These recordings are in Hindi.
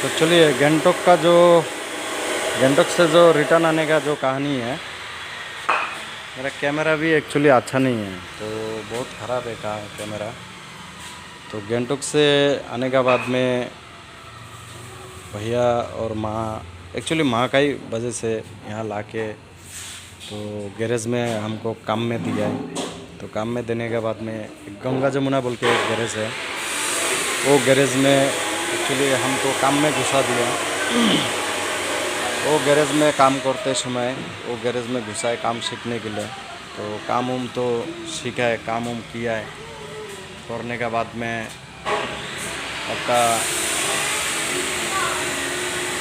तो चलिए गैंगटॉक से जो रिटर्न आने का जो कहानी है, मेरा कैमरा भी एक्चुअली अच्छा नहीं है, तो बहुत ख़राब है का कैमरा। तो गैंगटॉक से आने के बाद में भैया और माँ, एक्चुअली माँ का ही वजह से यहाँ लाके तो गैरेज में हमको काम में दिया है। तो काम में देने के बाद में गंगा जमुना बोल के एक गैरेज है, वो गैरेज में एक्चुअली हमको काम में घुसा दिया। वो गैरेज में काम करते समय वो गैरेज में घुसा है काम सीखने के लिए। तो काम उम तो सीखा है, काम उम किया है। करने के बाद में आपका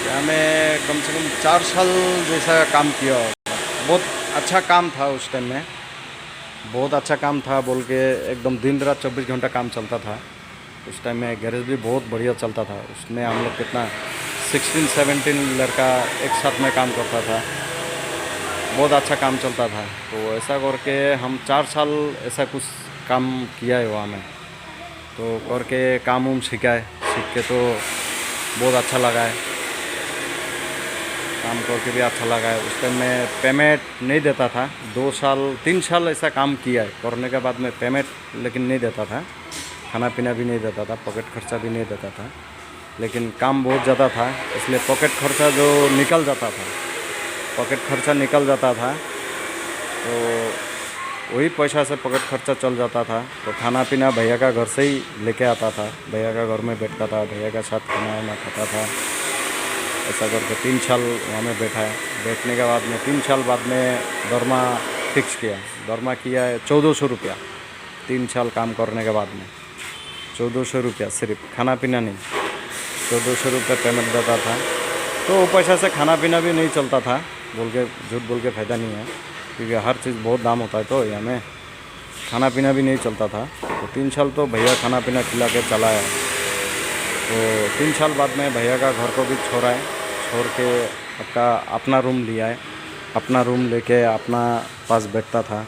क्या मैं कम से कम 4 साल जैसा काम किया होगा। बहुत अच्छा काम था उस टाइम में, बहुत अच्छा काम था बोल के एकदम दिन रात 24 घंटा काम चलता था। उस टाइम में गैरेज भी बहुत बढ़िया चलता था। उसमें हम लोग कितना 16-17 लड़का एक साथ में काम करता था, बहुत अच्छा काम चलता था। तो ऐसा करके हम 4 साल ऐसा कुछ काम किया है वहाँ में। तो करके काम उम सीखा है, सीख के तो बहुत अच्छा लगा है, काम करके भी अच्छा लगा है। उस टाइम में पेमेंट नहीं देता था, 2 साल 3 साल ऐसा काम किया है। करने के बाद में पेमेंट लेकिन नहीं देता था, खाना पीना भी नहीं देता था, पॉकेट खर्चा भी नहीं देता था। लेकिन काम बहुत ज़्यादा था, इसलिए पॉकेट खर्चा जो निकल जाता था, पॉकेट खर्चा निकल जाता था, तो वही पैसा से पॉकेट खर्चा चल जाता था। तो खाना पीना भैया का घर से ही लेके आता था, भैया का घर में बैठता था, भैया का साथ खाना वाना खाता था। ऐसा करके 3 साल वहाँ में बैठा है। बैठने के बाद में 3 साल बाद में दरमा फिक्स किया। दरमा किया है 1400 रुपया। 3 साल काम करने के बाद में 1400 रुपया, सिर्फ खाना पीना नहीं, 1400 रुपये पेमेंट देता था। तो वो पैसा से खाना पीना भी नहीं चलता था, बोल के झूठ बोल के फ़ायदा नहीं है, क्योंकि हर चीज़ बहुत दाम होता है। तो यहाँ में खाना पीना भी नहीं चलता था। तो 3 साल तो भैया खाना पीना खिला के चलाया। तो 3 साल बाद में भैया का घर को भी छोड़ा है, छोड़ के आपका अपना रूम लिया है। अपना रूम लेके अपना पास बैठता था।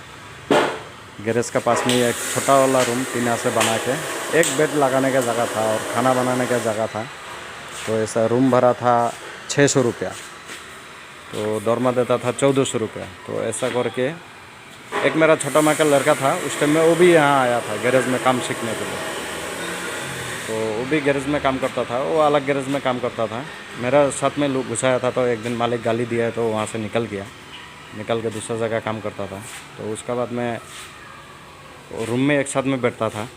गैरेज का पास में एक छोटा वाला रूम टीना से बना के, एक बेड लगाने का जगह था और खाना बनाने का जगह था। तो ऐसा रूम भरा था 600 रुपया, तो दरमा देता था 1400 रुपया। तो ऐसा करके एक मेरा छोटा माँ का लड़का था उस टाइम में, वो भी यहाँ आया था गैरेज में काम सीखने के लिए। तो वो भी गैरेज में काम करता था, वो अलग गैरेज में काम करता था। मेरा साथ में लोग घुसाया था, तो एक दिन मालिक गाली दिया है तो वहाँ से निकल गया, निकल के दूसरा जगह काम करता था। तो उसके बाद में रूम में एक साथ में बैठता था,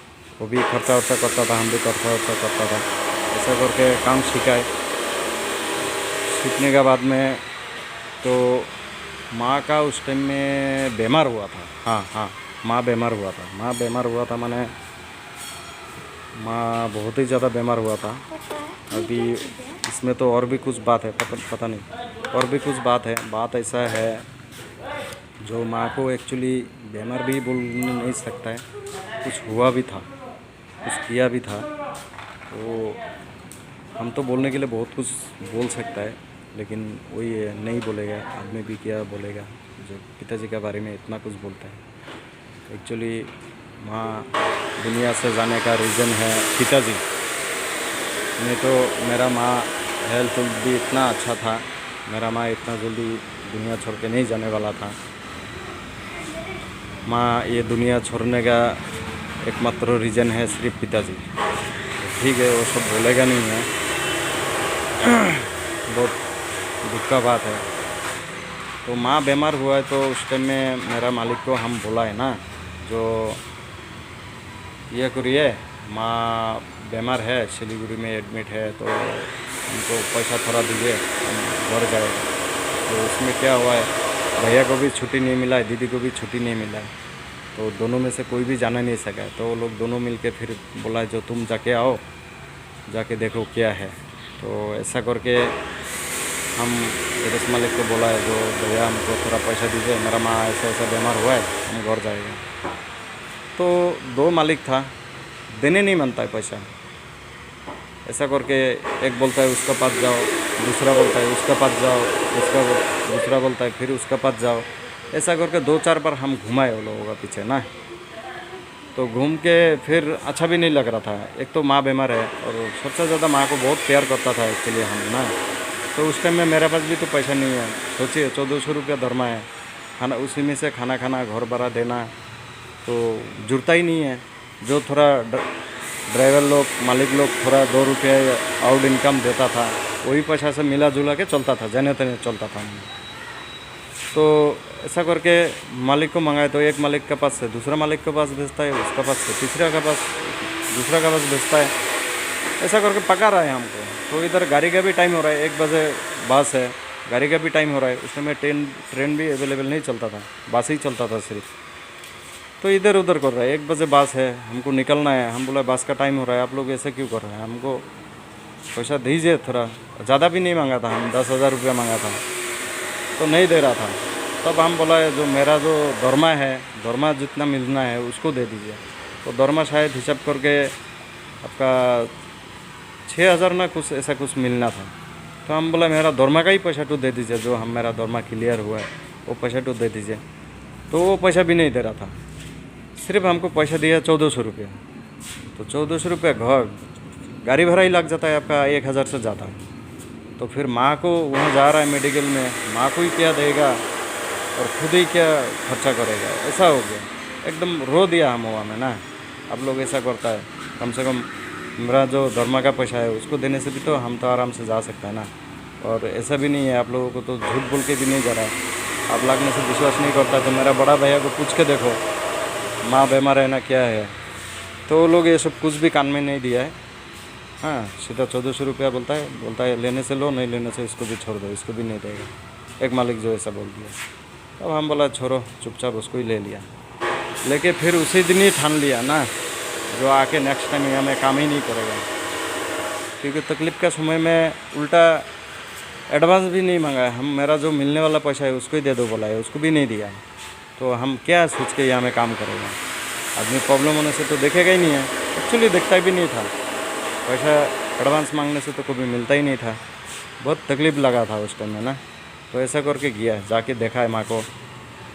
वो भी खर्चा वर्चा करता था, हम भी खर्चा वर्चा करता था। ऐसा करके काम सीखा है। सीखने के बाद में तो माँ का उस टाइम में बीमार हुआ था। हाँ, माँ बीमार हुआ था। माँ बीमार हुआ था माने माँ बहुत ही ज़्यादा बीमार हुआ था। अभी इसमें तो और भी कुछ बात है, पता नहीं, और भी कुछ बात है। बात ऐसा है, जो माँ को एक्चुअली बीमार भी बोल नहीं सकता है, कुछ हुआ भी था, कुछ किया भी था। तो हम तो बोलने के लिए बहुत कुछ बोल सकता है, लेकिन वही है, नहीं बोलेगा आदमी भी, क्या बोलेगा जो पिताजी के बारे में इतना कुछ बोलता है। एक्चुअली माँ दुनिया से जाने का रीज़न है पिताजी। नहीं तो मेरा माँ हेल्थ भी इतना अच्छा था, मेरा माँ इतना जल्दी दुनिया छोड़ के नहीं जाने वाला था। माँ ये दुनिया छोड़ने का एकमात्र रीज़न है सिर्फ पिताजी। तो ठीक है, वो सब बोलेगा नहीं है, बहुत दुख का बात है। तो माँ बीमार हुआ है, तो उस टाइम में मेरा मालिक को हम बोला है ना, जो ये करिए, माँ बीमार है, सिलीगुड़ी में एडमिट है, तो हमको पैसा थोड़ा दीजिए, हम घर जाएगा। तो उसमें क्या हुआ है, भैया को भी छुट्टी नहीं मिला है, दीदी को भी छुट्टी नहीं मिला है। तो दोनों में से कोई भी जाना नहीं सका है। तो वो लोग दोनों मिलके फिर बोला जो तुम जाके आओ, जाके देखो क्या है। तो ऐसा करके हम गैरेज मालिक को बोला है, जो भैया हमको थोड़ा पैसा दीजिए, मेरा माँ ऐसा ऐसा बीमार हुआ है, हम घर जाएगा। तो 2 मालिक था, देने नहीं मानता है पैसा। ऐसा करके एक बोलता है उसका पास जाओ, दूसरा बोलता है उसका पास जाओ, दूसरा बोलता है फिर उसका पास जाओ। ऐसा करके 2-4 बार हम घुमाए वो लोगों का पीछे ना। तो घूम के फिर अच्छा भी नहीं लग रहा था। एक तो माँ बीमार है और सबसे ज़्यादा माँ को बहुत प्यार करता था एक्चुअली हम ना। तो उस टाइम में मेरे पास भी तो पैसा नहीं है। सोचिए 1400 रुपया धर्मा है, खाना उसी में से खाना खाना, घर भाड़ा देना तो जुड़ता ही नहीं है। जो थोड़ा ड्राइवर लोग, मालिक लोग थोड़ा 2 रुपये आउट इनकम देता था, वही पैसा से मिला जुला के चलता था, जने तने चलता था। तो ऐसा करके मालिक को मंगाए तो एक मालिक के पास से दूसरा मालिक के पास भेजता है, उसके पास से तीसरा के पास, दूसरा के पास भेजता है। ऐसा करके पका रहा है हमको। तो इधर गाड़ी का भी टाइम हो रहा है, 1 बजे बस है, गाड़ी का भी टाइम हो रहा है। उस समय ट्रेन भी अवेलेबल नहीं चलता था, बस ही चलता था सिर्फ। तो इधर उधर कर रहा है, 1 बजे बस है, हमको निकलना है। हम बोला बस का टाइम हो रहा है, आप लोग ऐसे क्यों कर रहे हैं, हमको पैसा दीजिए थोड़ा। ज़्यादा भी नहीं मांगा था, हम 10,000 रुपया मांगा था, तो नहीं दे रहा था। तब हम बोला जो मेरा जो दरमा है, दरमा जितना मिलना है उसको दे दीजिए। तो दरमा शायद हिसाब करके आपका 6,000 ना कुछ ऐसा कुछ मिलना था। तो हम बोला मेरा दरमा का ही पैसा तो दे दीजिए, जो हम मेरा दरमा क्लियर हुआ है वो पैसा तो दे दीजिए। तो वो पैसा भी नहीं दे रहा था, सिर्फ हमको पैसा दिया 1400 रुपया। तो 1400 रुपया घर गाड़ी भाड़ा ही लग जाता है आपका 1,000 से ज़्यादा। तो फिर माँ को वहाँ जा रहा है मेडिकल में, माँ को ही क्या देगा और खुद ही क्या खर्चा करेगा, ऐसा हो गया। एकदम रो दिया हम वहाँ में ना। आप लोग ऐसा करता है, कम से कम मेरा जो धर्मा का पैसा है उसको देने से भी तो हम तो आराम से जा सकते हैं ना। और ऐसा भी नहीं है, आप लोगों को तो झूठ बोल के भी नहीं जा रहा है। आप लगने से विश्वास नहीं करता तो मेरा बड़ा भैया को पूछ के देखो, माँ बीमार है ना क्या है। तो वो लोग ये सब कुछ भी कान में नहीं दिया है। हाँ, सीधा 1400 रुपया बोलता है लेने से लो, नहीं लेने से इसको भी छोड़ दो, इसको भी नहीं देगा। एक मालिक जो ऐसा बोल दिया। तब हम बोला छोड़ो, चुपचाप उसको ही ले लिया। लेके फिर उसी दिन ही ठान लिया ना, जो आके नेक्स्ट टाइम यहाँ में काम ही नहीं करेगा। क्योंकि तकलीफ़ का समय में उल्टा एडवांस भी नहीं मांगा है। हम मेरा जो मिलने वाला पैसा है उसको ही दे दो बोला है, उसको भी नहीं दिया। तो हम क्या सोच के यहाँ में काम करेगा। आदमी प्रॉब्लम होने से तो देखेगा ही नहीं है, एक्चुअली देखता भी नहीं था। पैसा एडवांस मांगने से तो कभी मिलता ही नहीं था। बहुत तकलीफ़ लगा था उस टाइम में ना। तो ऐसा करके गया, जाके देखा है माँ को।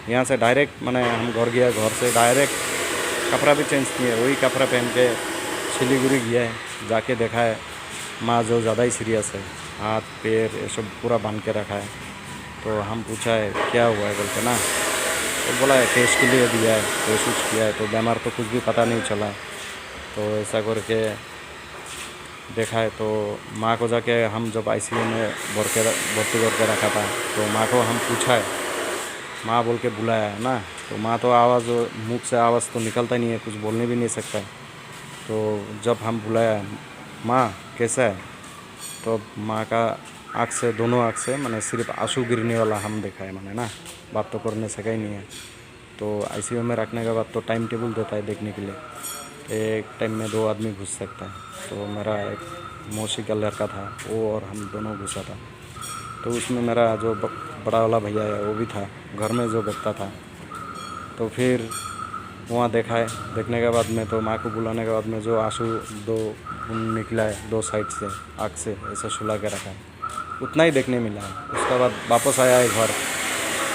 यहाँ से डायरेक्ट मैंने हम घर गया, घर से डायरेक्ट कपड़ा भी चेंज किया, वही कपड़ा पहन के सिलीगुड़ी गया है। जाके देखा है माँ जो ज़्यादा ही सीरियस है, हाथ पैर ये सब पूरा बांध के रखा है। तो हम पूछा है क्या हुआ है बोलते ना, तो बोला है टेस्ट के लिए दिया है, टेस्ट उस किया है, तो बीमार तो कुछ भी पता नहीं चला। तो ऐसा करके देखा है। तो माँ को जाके हम जब ICU में भर्ती करके रखा था, तो माँ को हम पूछा है, माँ बोल के बुलाया है ना। तो माँ तो आवाज़, मुख से आवाज़ तो निकलता नहीं है, कुछ बोलने भी नहीं सकता है। तो जब हम बुलाया माँ कैसा है, तो माँ का आँख से, दोनों आँख से मैंने सिर्फ आंसू गिरने वाला हम देखा है मैंने ना, बात तो करने सका ही नहीं है। तो ICU में रखने के बाद तो टाइम टेबल देता है देखने के लिए, एक टाइम में 2 आदमी घुस सकता है। तो मेरा एक मौसी का लड़का था, वो और हम दोनों घुसा था। तो उसमें मेरा जो बड़ा वाला भैया है वो भी था, घर में जो बैठता था। तो फिर वहाँ देखा है, देखने के बाद में तो माँ को बुलाने के बाद में जो आंसू 2 निकला है 2 साइड से, आँख से ऐसा सुला के रखा है, उतना ही देखने मिला है। उसके बाद वापस आया है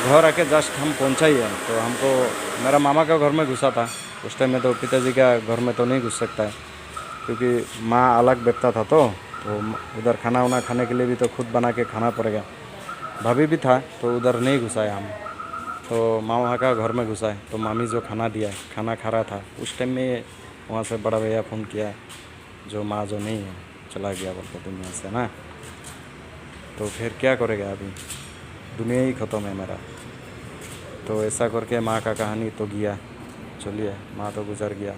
घर आके जस्ट हम पहुँचा ही है। तो हमको मेरा मामा का घर में घुसा था उस टाइम में। तो पिताजी का घर में तो नहीं घुस सकता है, क्योंकि माँ अलग बैठता था। तो उधर खाना वाना खाने के लिए भी तो खुद बना के खाना पड़ेगा। भाभी भी था, तो उधर नहीं घुसाया हम। तो मामा का घर में घुसा है। तो मामी जो खाना दिया है, खाना खा रहा था उस टाइम में, वहाँ से बड़ा भैया फ़ोन किया जो माँ जो नहीं है, चला गया बोलते दुनिया से ना। तो फिर क्या करेगा, अभी दुनिया ही ख़त्म है मेरा। तो ऐसा करके माँ का कहानी तो गया, चलिए माँ तो गुजर गया।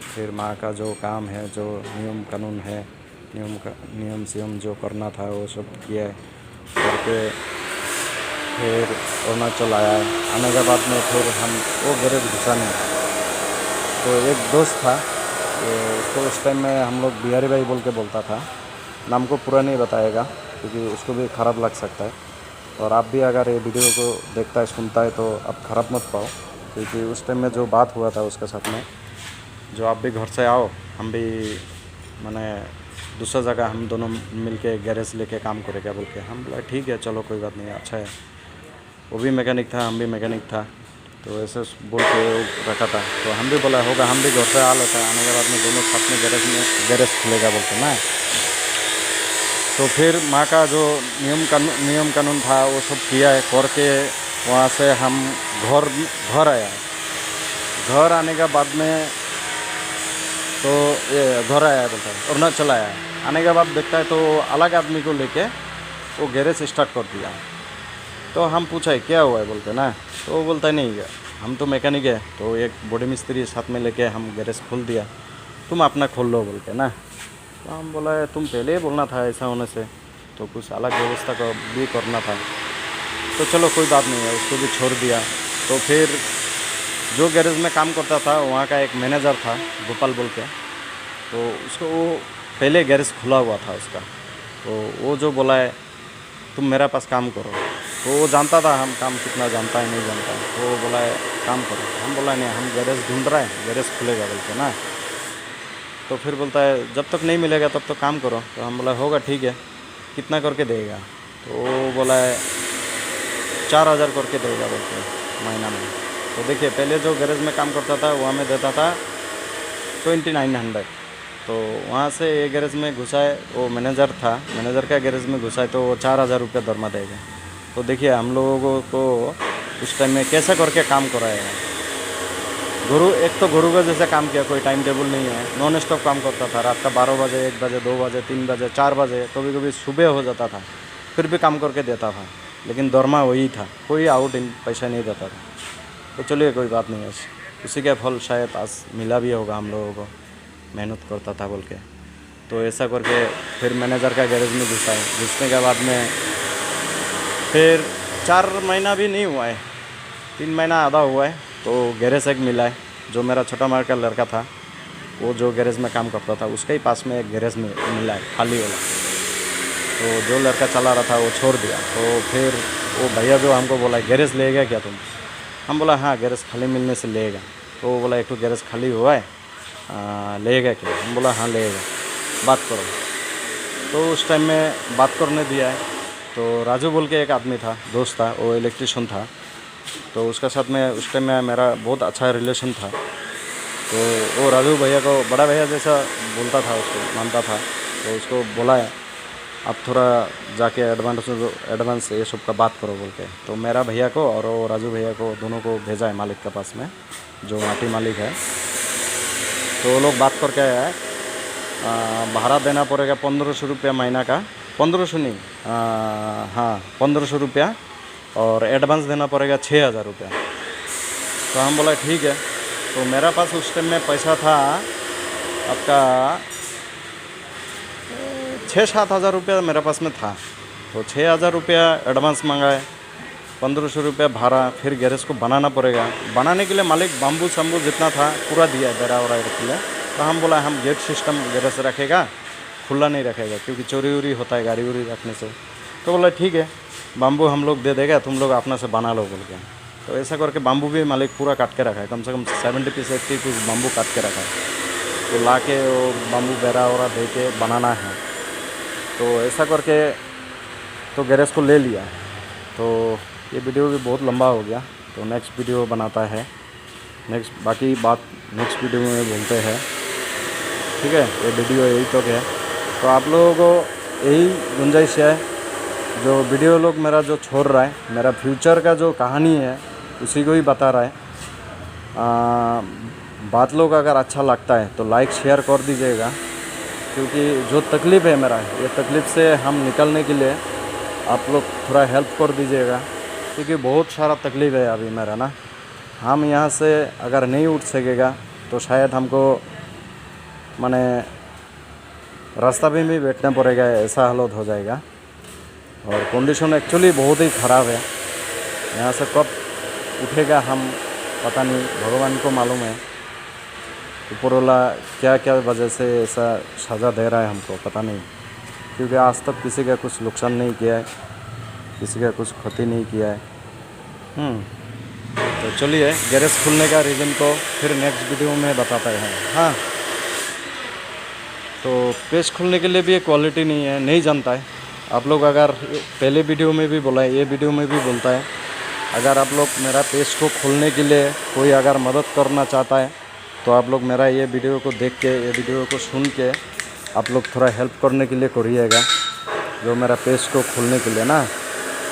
फिर माँ का जो काम है, जो नियम कानून है, नियम सियम जो करना था वो सब किया करके फिर अरुणाचल आया। आने के बाद में फिर हम वो गैरेज घुसा नहीं। तो एक दोस्त था, उसको उस टाइम में हम लोग बिहारी भाई बोल के बोलता था, नाम को पूरा नहीं बताएगा क्योंकि उसको भी ख़राब लग सकता है। और आप भी अगर ये वीडियो को देखता है, सुनता है, तो आप ख़राब मत पाओ, क्योंकि उस टाइम में जो बात हुआ था उसके साथ में, जो आप भी घर से आओ, हम भी मैंने दूसरा जगह हम दोनों मिल के गैरेज लेके काम करेगा बोल के। हम बोला ठीक है चलो कोई बात नहीं, अच्छा है। वो भी मैकेनिक था, हम भी मैकेनिक था। तो ऐसे बोल के वो रखा था। तो हम भी बोला होगा, हम भी घर से आ लेता है, आने के बाद में दोनों साथ में गैरेज खुलेगा बोलते ना। तो फिर माँ का जो नियम कानून था वो सब किया है करके वहाँ से हम घर आया। घर आने के बाद में तो ये घर आया बोलता है, अरुणाचल आया। आने के बाद देखता है तो अलग आदमी को लेके वो गैरेज स्टार्ट कर दिया। तो हम पूछा है क्या हुआ है बोलते ना, तो वो बोलता है नहीं हम तो मैकेनिक है, तो एक बॉडी मिस्त्री साथ में लेके हम गैरेज खोल दिया, तुम अपना खोल लो बोल के ना। तो हम बोला है तुम पहले ही बोलना था ऐसा होने से, तो कुछ अलग व्यवस्था का भी करना था। तो चलो कोई बात नहीं है, उसको भी छोड़ दिया। तो फिर जो गैरेज में काम करता था वहाँ का एक मैनेजर था गोपाल बोल के, तो उसको वो पहले गैरेज खुला हुआ था उसका। तो वो जो बोला है तुम मेरा पास काम करो, तो वो जानता था हम काम कितना जानता है नहीं जानता है। तो वो बोला है काम करो। हम बोला नहीं, हम गैरेज ढूंढ रहे हैं, गैरेज खुलेगा बोलते ना। तो फिर बोलता है जब तक नहीं मिलेगा तब तक काम करो। तो हम बोला होगा ठीक है, कितना करके देगा। तो वो बोला है 4000 करके देगा बोलते महीना में। तो देखिए पहले जो गैरेज में काम करता था वहाँ में देता था 2900। तो वहाँ से ये गैरेज में घुसाए, वो मैनेजर था, मैनेजर का गैरेज में घुसाए तो वो 4000 रुपये दरमा देगा। तो देखिए हम लोगों को उस टाइम में कैसा करके काम कराएगा। एक तो गुरु का जैसे काम किया, कोई टाइम टेबल नहीं है, नॉन स्टॉप काम करता था। रात का 12 बजे 1 बजे 2 बजे 3 बजे 4 बजे कभी कभी सुबह हो जाता था, फिर भी काम करके देता था, लेकिन दरमा वही था, कोई आउट इन पैसा नहीं देता था। तो चलिए कोई बात नहीं है, उसी का फल शायद आज मिला भी होगा हम लोगों को, मेहनत करता था बोल के। तो ऐसा करके फिर मैनेजर का गैरेज में घुसाए। घुसने के बाद में फिर 4 महीना भी नहीं हुआ है, 3 महीना आधा हुआ है, तो गैरेज एक मिला है। जो मेरा छोटा मार का लड़का था, वो जो गैरेज में काम करता था उसके ही पास में एक गैरेज में मिला है खाली वाला। तो जो लड़का चला रहा था वो छोड़ दिया। तो फिर वो भैया जो हमको बोला गैरेज लेगा क्या तुम, हम बोला हाँ गैरेज खाली मिलने से लेगा। तो वो बोला एक तो गैरेज खाली हुआ है, लेगा क्या। हम बोला हाँ लेगा, बात करो। तो उस टाइम में बात करने दिया है। तो राजू बोल के एक आदमी था, दोस्त था, वो इलेक्ट्रिशियन था। तो उसका साथ में उस टाइम में मेरा बहुत अच्छा रिलेशन था। तो वो राजू भैया को बड़ा भैया जैसा बोलता था, उसको मानता था। तो उसको बोला है आप थोड़ा जाके एडवांस ये सब का बात करो बोल के। तो मेरा भैया को और वो राजू भैया को दोनों को भेजा है मालिक के पास में, जो माटी मालिक है। तो वो लोग बात करके आया है, भाड़ा देना पड़ेगा 1500 रुपया महीना का, 1500 नहीं, हाँ 1500 रुपया, और एडवांस देना पड़ेगा 6000 रुपया। तो हम बोला ठीक है। तो मेरा पास उस टाइम में पैसा था आपका 6-7 हज़ार रुपया मेरे पास में था। तो 6000 रुपया एडवांस मंगाए, 1500 रुपया भाड़ा, फिर गैरेज को बनाना पड़ेगा। बनाने के लिए मालिक बाम्बू शम्बू जितना था पूरा दिया है, बेरा वरा के लिए। तो हम बोला हम गेट सिस्टम गैरेज रखेगा, खुला नहीं रखेगा, क्योंकि चोरी वोरी होता है गाड़ी वोरी रखने से। तो बोला ठीक है, बाम्बू हम लोग दे देगा, तुम लोग अपना से बना लो बोल के। तो ऐसा करके बाम्बू भी मालिक पूरा काट के रखा है, कम से कम 70 पीस 80 पीस बाम्बू काट के रखा है। तो ला के वो बाम्बू बेरा वरा दे के बनाना है। तो ऐसा करके तो गैरेज को ले लिया। तो ये वीडियो भी बहुत लंबा हो गया, तो नेक्स्ट वीडियो बनाता है, बाकी बात नेक्स्ट वीडियो में बोलते हैं, ठीक है। ये वीडियो यही तक है। तो आप लोगों को यही गुंजाइश है, जो वीडियो लोग मेरा जो छोड़ रहा है, मेरा फ्यूचर का जो कहानी है उसी को ही बता रहा है। बात लोग अगर अच्छा लगता है तो लाइक शेयर कर दीजिएगा, क्योंकि जो तकलीफ़ है मेरा, ये तकलीफ़ से हम निकलने के लिए आप लोग थोड़ा हेल्प कर दीजिएगा, क्योंकि बहुत सारा तकलीफ़ है अभी मेरा ना। हम यहाँ से अगर नहीं उठ सकेगा तो शायद हमको माने रास्ता में भी बैठना पड़ेगा, ऐसा हालत हो जाएगा। और कंडीशन एक्चुअली बहुत ही ख़राब है। यहाँ से कब उठेगा हम पता नहीं, भगवान को मालूम है। ऊपर वाला क्या क्या वजह से ऐसा सज़ा दे रहा है हमको पता नहीं, क्योंकि आज तक किसी का कुछ नुकसान नहीं किया है, किसी का कुछ क्षति नहीं किया है। तो चलिए गैरेज खुलने का रीज़न को फिर नेक्स्ट वीडियो में बताते हैं। हाँ, तो पेज खोलने के लिए भी क्वालिटी नहीं है, नहीं जानता है। आप लोग अगर पहले वीडियो में भी बोला है, ये वीडियो में भी बोलता है, अगर आप लोग मेरा पेज को खोलने के लिए कोई अगर मदद करना चाहता है तो आप लोग मेरा ये वीडियो को देख के, ये वीडियो को सुन के आप लोग थोड़ा हेल्प करने के लिए करिएगा, जो मेरा पेज को खोलने के लिए ना।